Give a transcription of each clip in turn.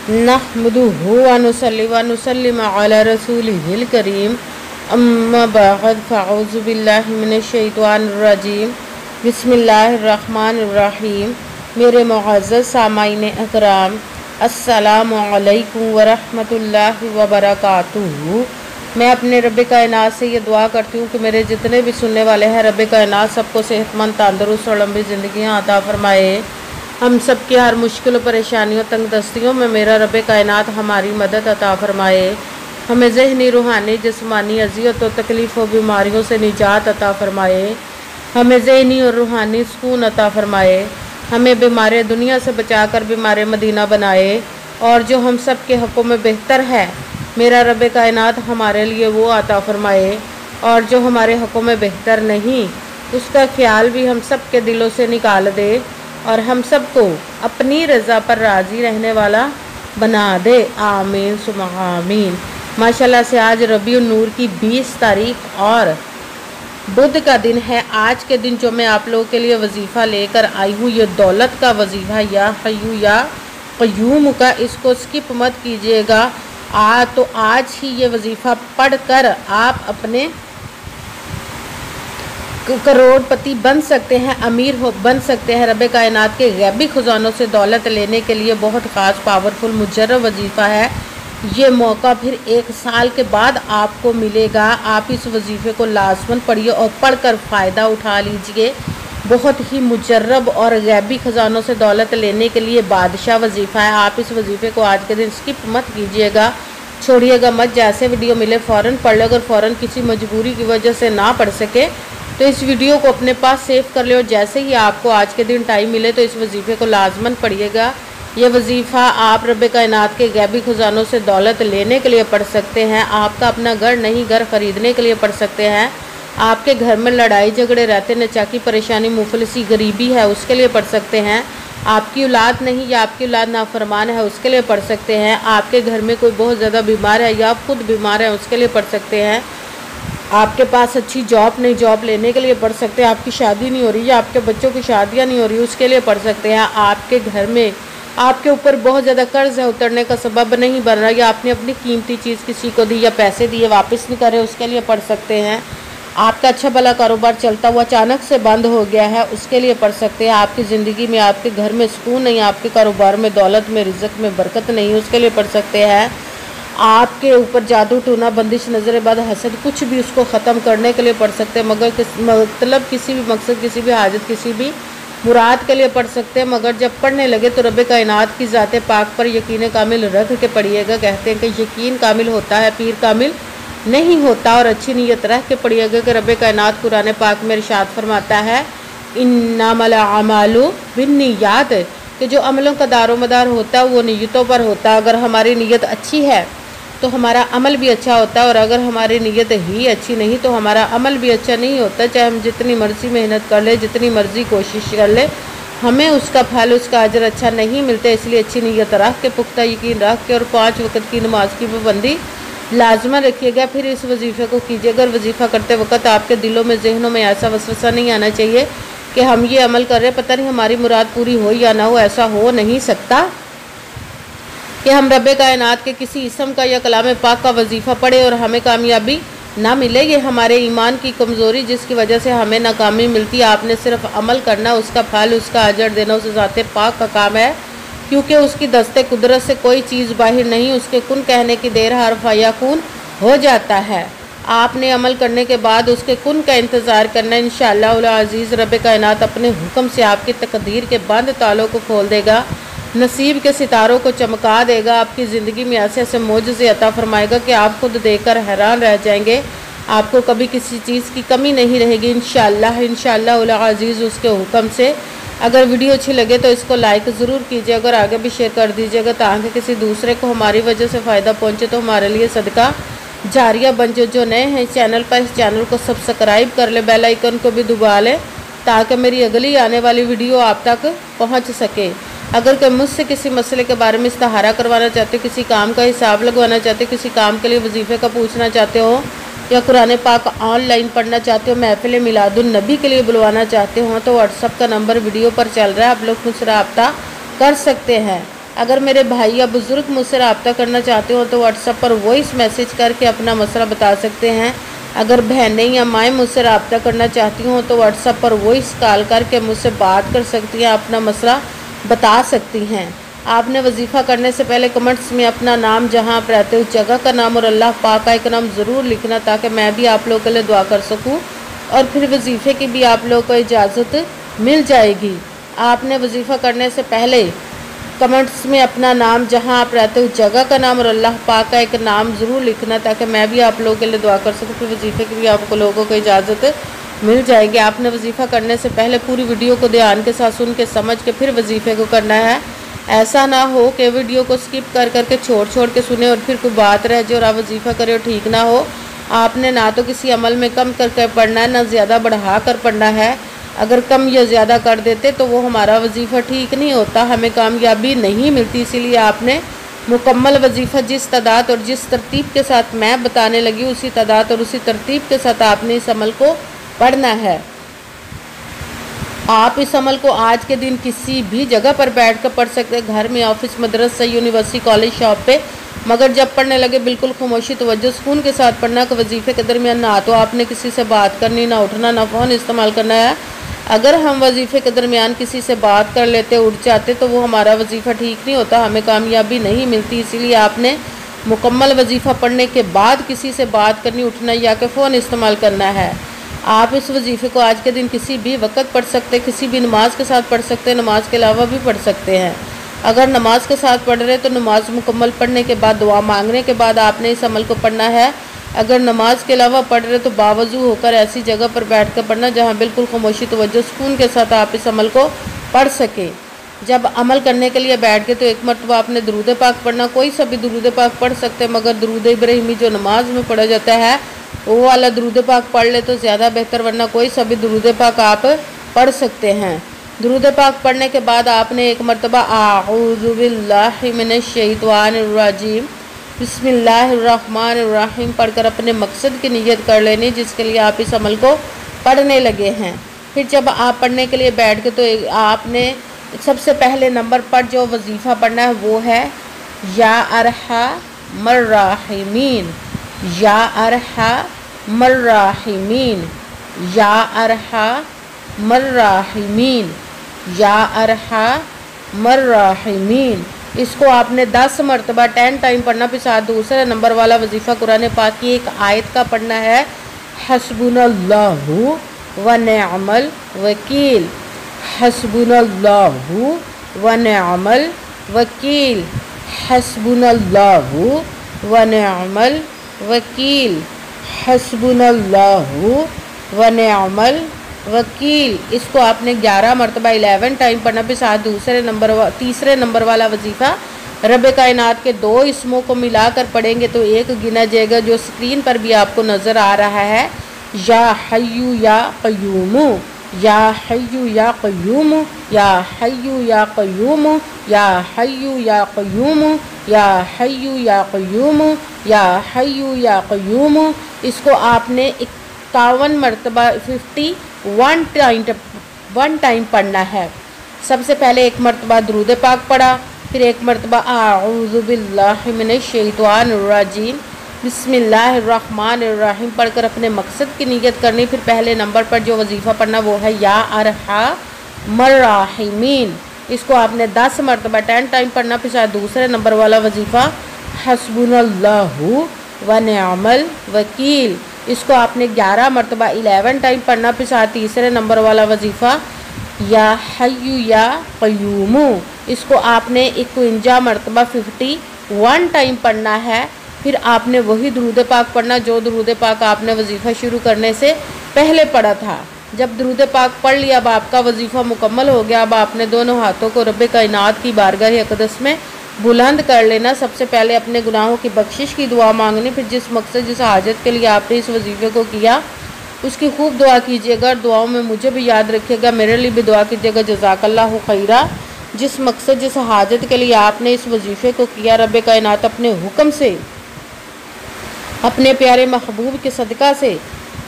नहमदुहु व नुसल्ली व नुसल्लिम अला रसूलिहिल करीम अम्मा बाद फ़अऊज़ु बिल्लाहि मिनश शैतानिर रजीम बिस्मिल्लाहिर रहमानिर रहीम। मेरे मुअज़्ज़ज़ सामाईन अकराम, अस्सलामु अलैकुम व रहमतुल्लाहि व बरकातुहू। मैं अपने रब कायनात से ये दुआ करती हूँ कि मेरे जितने भी सुनने वाले हैं रब कायनात सबको सेहतमंद, तंदुरुस्त और लंबी ज़िंदगियाँ अता फरमाए। हम सब की हर मुश्किल परेशानियों, तंगदस्तियों में मेरा रब कायनात हमारी मदद अता फरमाए। हमें ज़हनी, रूहानी, जिस्मानी अज़ियत और तकलीफ़ और बीमारियों से निजात अता फरमाए। हमें ज़हनी और रूहानी सुकून अता फरमाए। हमें बीमार दुनिया से बचाकर बीमार मदीना बनाए। और जो हम सब के हक़ों में बेहतर है मेरा रब कायनात हमारे लिए वो अता फरमाए। और जो हमारे हक़ों में बेहतर नहीं उसका ख्याल भी हम सब के दिलों से निकाल दे और हम सबको अपनी रज़ा पर राज़ी रहने वाला बना दे। आमीन सुम्मा आमीन। माशाल्लाह से आज रबीउन नूर की 20 तारीख और बुध का दिन है। आज के दिन जो मैं आप लोगों के लिए वजीफ़ा लेकर आई हूँ ये दौलत का वजीफ़ा या हय्यू या क़य्यूम का, इसको स्किप मत कीजिएगा। तो आज ही ये वजीफ़ा पढ़कर आप अपने करोड़पति बन सकते हैं, अमीर बन सकते हैं। रब कायनात के गैबी खजानों से दौलत लेने के लिए बहुत ख़ास पावरफुल मुजर्रब वजीफ़ा है। ये मौका फिर 1 साल के बाद आपको मिलेगा। आप इस वजीफ़े को लाजमन पढ़िए और पढ़कर फ़ायदा उठा लीजिए। बहुत ही मुजर्रब और गैबी ख़जानों से दौलत लेने के लिए बादशाह वजीफ़ा है। आप इस वजीफ़े को आज के दिन स्किप मत कीजिएगा, छोड़िएगा मत। जैसे वीडियो मिले फ़ौरन पढ़ ले। अगर फ़ौरन किसी मजबूरी की वजह से ना पढ़ सके तो इस वीडियो को अपने पास सेव कर ले और जैसे ही आपको आज के दिन टाइम मिले तो इस वजीफ़े को लाजमन पढ़िएगा। ये वजीफ़ा आप रब कायनात के गैबी खजानों से दौलत लेने के लिए पढ़ सकते हैं। आपका अपना घर नहीं, घर ख़रीदने के लिए पढ़ सकते हैं। आपके घर में लड़ाई झगड़े रहते, नचाकी परेशानी, मुफलिसी, गरीबी है उसके लिए पढ़ सकते हैं। आपकी औलाद नहीं या आपकी औलाद नाफरमान है उसके लिए पढ़ सकते हैं। आपके घर में कोई बहुत ज़्यादा बीमार है या आप खुद बीमार है उसके लिए पढ़ सकते हैं। आपके पास अच्छी जॉब नहीं, जॉब लेने के लिए पढ़ सकते हैं। आपकी शादी नहीं हो रही या आपके बच्चों की शादियां नहीं हो रही उसके लिए पढ़ सकते हैं। आपके घर में आपके ऊपर बहुत ज़्यादा कर्ज है, उतरने का सबब नहीं बन रहा, या आपने अपनी कीमती चीज़ किसी को दी या पैसे दिए वापस नहीं कर रहे उसके लिए पढ़ सकते हैं। आपका अच्छा भला कारोबार चलता हुआ अचानक से बंद हो गया है उसके लिए पढ़ सकते हैं। आपकी ज़िंदगी में, आपके घर में सुकून नहीं, आपके कारोबार में, दौलत में, रिज़्क़ में बरकत नहीं उसके लिए पढ़ सकते हैं। आपके ऊपर जादू, टूना, बंदिश, नज़र बद, हसद, कुछ भी उसको ख़त्म करने के लिए पढ़ सकते हैं। मगर मतलब किसी भी मकसद, किसी भी हाजत, किसी भी मुराद के लिए पढ़ सकते हैं। मगर जब पढ़ने लगे तो रब कायनात की ज़ात पाक पर यकीन कामिल रख के पढ़िएगा। कहते हैं कि यकीन कामिल होता है, पीर कामिल नहीं होता। और अच्छी नीयत रख के पढ़िएगा कि रब कायनात कुरान पाक में इरशाद फरमाता है इन्नमल अमालु बिन्नियात, कि जो अमलों का दारोमदार होता है वो नीयतों पर होता है। अगर हमारी नीयत अच्छी है तो हमारा अमल भी अच्छा होता है और अगर हमारी नीयत ही अच्छी नहीं तो हमारा अमल भी अच्छा नहीं होता। चाहे हम जितनी मर्ज़ी मेहनत कर ले, जितनी मर्ज़ी कोशिश कर ले, हमें उसका फल, उसका अजर अच्छा नहीं मिलता। इसलिए अच्छी नीयत रख के, पुख्ता यकीन रख के और 5 वक्त की नमाज की पाबंदी लाजमन रखिएगा। फिर इस वजीफ़े को कीजिएगा। और वजीफ़ा करते वक्त आपके दिलों में, जहनों में ऐसा वसवसा नहीं आना चाहिए कि हम ये अमल कर रहे हैं, पता नहीं हमारी मुराद पूरी हो या ना हो। ऐसा हो नहीं सकता कि हम रब कायनात के किसी इसम का या कलाम पाक का वजीफ़ा पढ़े और हमें कामयाबी ना मिले। ये हमारे ईमान की कमज़ोरी जिसकी वजह से हमें नाकामी मिलती है। आपने सिर्फ अमल करना, उसका फल, उसका अजर देना उस ज़ात पाक का काम है, क्योंकि उसकी दस्ते कुदरत से कोई चीज़ बाहर नहीं। उसके कुन कहने की देर हर्फ फयाकुन हो जाता है। आपने अमल करने के बाद उसके कुन का इंतज़ार करना। इंशाअल्लाह उल अज़ीज़ रब कायनात अपने हुक्म से आपकी तकदीर के बंद तालों को खोल देगा, नसीब के सितारों को चमका देगा। आपकी ज़िंदगी में ऐसे ऐसे मोजज़े अता फरमाएगा कि आप खुद देखकर हैरान रह जाएंगे। आपको कभी किसी चीज़ की कमी नहीं रहेगी इंशाअल्लाह। इंशाअल्लाह उल अज़ीज़ उसके हुक्म से। अगर वीडियो अच्छी लगे तो इसको लाइक ज़रूर कीजिए, अगर आगे भी शेयर कर दीजिएगा ताकि किसी दूसरे को हमारी वजह से फ़ायदा पहुँचे तो हमारे लिए सदका जारिया बन। जो नए हैं चैनल पर, इस चैनल को सब्सक्राइब कर ले, बेल आइकन को भी दबा लें ताकि मेरी अगली आने वाली वीडियो आप तक पहुँच सके। अगर कोई मुझसे किसी मसले के बारे में इस्तिहारा करवाना चाहते हो, किसी काम का हिसाब लगवाना चाहते हो, किसी काम के लिए वजीफ़े का पूछना चाहते हो या कुरान पाक ऑनलाइन पढ़ना चाहते हो, महफिल मिलादुन नबी के लिए बुलवाना चाहते हो तो व्हाट्सअप का नंबर वीडियो पर चल रहा है, आप लोग मुझसे रब्ता कर सकते हैं। अगर मेरे भाई या बुज़ुर्ग मुझसे रब्ता करना चाहते हो तो व्हाट्सएप पर वॉइस मैसेज करके अपना मसला बता सकते हैं। अगर बहनें या माएँ मुझसे रब्ता करना चाहती हों तो व्हाट्सएप पर वॉइस कॉल करके मुझसे बात कर सकती हैं, अपना मसला बता सकती हैं। आपने वजीफ़ा करने से पहले कमेंट्स में अपना नाम, जहां आप रहते हो जगह का नाम और अल्लाह पाक का एक नाम ज़रूर लिखना, ताकि मैं भी आप लोगों के लिए दुआ कर सकूं और फिर वजीफ़े की भी आप लोगों को इजाज़त मिल जाएगी। आपने वजीफ़ा करने से पहले कमेंट्स में अपना नाम, जहां आप रहते हो जगह का नाम और अल्लाह पाक का एक नाम ज़रूर लिखना, ताकि मैं भी आप लोगों के लिए दुआ कर सकूं, फिर वजीफ़े की भी आपको लोगों को इजाज़त मिल जाएगी। आपने वजीफ़ा करने से पहले पूरी वीडियो को ध्यान के साथ सुन के समझ के फिर वजीफ़े को करना है। ऐसा ना हो कि वीडियो को स्किप कर करके छोड़ के सुने और फिर कोई बात रह जाए और आप वजीफ़ा करें और ठीक ना हो। आपने ना तो किसी अमल में कम करके पढ़ना है, ना ज़्यादा बढ़ा कर पढ़ना है। अगर कम या ज़्यादा कर देते तो वो हमारा वजीफ़ा ठीक नहीं होता, हमें कामयाबी नहीं मिलती। इसीलिए आपने मुकम्मल वजीफ़ा जिस तादाद और जिस तरतीब के साथ मैं बताने लगी, उसी तादाद और उसी तरतीब के साथ आपने इस अमल को पढ़ना है। आप इस अमल को आज के दिन किसी भी जगह पर बैठ कर पढ़ सकते हैं, घर में, ऑफिस, मदरसा, यूनिवर्सिटी, कॉलेज, शॉप पे। मगर जब पढ़ने लगे बिल्कुल खामोशी तवज्जो सुकून के साथ पढ़ना। कि वजीफ़े के दरमियान ना तो आपने किसी से बात करनी, ना उठना, ना फ़ोन इस्तेमाल करना है। अगर हम वजीफ़े के दरमियान किसी से बात कर लेते, उठ जाते, तो वो हमारा वजीफ़ा ठीक नहीं होता, हमें कामयाबी नहीं मिलती। इसीलिए आपने मुकम्मल वजीफ़ा पढ़ने के बाद किसी से बात करनी, उठना या कि फ़ोन इस्तेमाल करना है। आप इस वजीफ़े को आज के दिन किसी भी वक्त पढ़ सकते हैं, किसी भी नमाज के साथ पढ़ सकते हैं, नमाज के अलावा भी पढ़ सकते हैं। अगर नमाज के साथ पढ़ रहे तो नमाज मुकम्मल पढ़ने के बाद, दुआ मांगने के बाद आपने इस अमल को पढ़ना है। अगर नमाज के अलावा पढ़ रहे तो बावजू होकर ऐसी जगह पर बैठ कर पढ़ना जहाँ बिल्कुल खामोशी तवज्जो सुकून के साथ आप इस अमल को पढ़ सकें। जब अमल करने के लिए बैठ गए तो एक मरतबा आपने दुरूद पाक पढ़ना। कोई सा भी दुरूद पाक पढ़ सकते हैं, मगर दुरूद इब्राहिमी जो नमाज में पढ़ा जाता है वो वाला दुरूद पाक पढ़ ले तो ज़्यादा बेहतर, वरना कोई सा भी दुरूद पाक आप पढ़ सकते हैं। दुरूद पाक पढ़ने के बाद आपने एक मरतबा आऊज़ु बिल्लाहि मिनश शैतानिर रजीम बिस्मिल्लाहिर्रहमानिर्रहीम पढ़कर अपने मकसद की नियत कर लेनी, जिसके लिए आप इस अमल को पढ़ने लगे हैं। फिर जब आप पढ़ने के लिए बैठ के तो आपने सबसे पहले नंबर पर जो वजीफ़ा पढ़ना है वो है या अरहमर राहिमीन, या अरहमर राहिमीन, या अरहमर राहिमीन, या अरहमर राहिमीन। इसको आपने 10 मरतबा 10 टाइम पढ़ना। फिर साथ दूसरे नंबर वाला वजीफ़ा कुरान पाक की एक आयत का पढ़ना है, हस्बुनल्लाहु व निअमल वकील, हस्बुनल्लाहु व निअमल वकील, हस्बुनल्लाहु व निअमल वकील, हस्बुनल्लाहु व निअमल वकील। इसको आपने 11 मरतबा 11 टाइम पढ़ना। फिर साथ तीसरे नंबर वाला वजीफ़ा रब कायनात के 2 इसमों को मिलाकर पढ़ेंगे तो एक गिना जाएगा, जो स्क्रीन पर भी आपको नज़र आ रहा है, या हय्यु या क़य्यूमु, या हय्यु या क़य्यूमु, या हय्यु या क़य्यूमु, या हय्यु या क़य्यूमु, या हय्यु या क़य्यूमु, या हय्यु या क़य्यूमु। इसको आपने 51 मरतबा 51 टाइम पढ़ना है। सबसे पहले एक मरतबा दुरूद पाक पढ़ा, फिर एक मरतबा आऊज़ु बिल्लाहि मिनश शैतानिर रजीम बिस्मिल्लाहिर्रहमानिर्रहीम पढ़कर अपने मकसद की नियत करनी। फिर पहले नंबर पर जो वजीफ़ा पढ़ना वो है या अरहमर राहिमीन। इसको आपने 10 मरतबा 10 टाइम पढ़ना। फिर शायद दूसरे नंबर वाला वजीफ़ा हस्बुनल्लाहु व निअमल वकील। इसको आपने 11 मरतबा 11 टाइम पढ़ना। फिर साथ तीसरे नंबर वाला वजीफ़ा या हय्यु या क़य्यूमु। इसको आपने 51 मरतबा 51 टाइम पढ़ना है। फिर आपने वही दुरूद पाक पढ़ना जो दुरूद पाक आपने वजीफ़ा शुरू करने से पहले पढ़ा था। जब दुरूद पाक पढ़ लिया, अब आपका वजीफ़ा मुकम्मल हो गया। अब आपने दोनों हाथों को रब कायनात की बारगाह अक़दस में बुलंद कर लेना। सबसे पहले अपने गुनाहों की बख्शिश की दुआ मांगनी। फिर जिस मकसद, जिस हाजत के लिए आपने इस वजीफ़े को किया उसकी खूब दुआ कीजिएगा। दुआओं में मुझे भी याद रखिएगा, मेरे लिए भी दुआ कीजिएगा। जज़ाकल्लाहु खैरा। जिस मकसद, जिस हाजत के लिए आपने इस वजीफ़े को किया, रब कायनात अपने हुक्म से, अपने प्यारे महबूब के सदका से,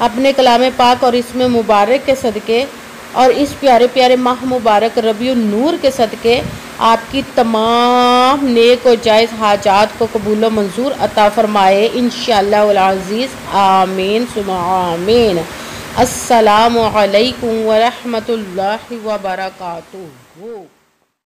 अपने कलाम पाक और इसमें मुबारक के सदक़े और इस प्यारे प्यारे माह मुबारक रबीउन नूर के सदक़े आपकी तमाम नेक और जायज़ हाजात को कबूल व मंजूर अता फ़रमाए इंशाअल्लाह वल अज़ीज़। आमीन सुम्मा आमीन। अस्सलामु अलैकुम व रहमतुल्लाहि व बरकातुहू।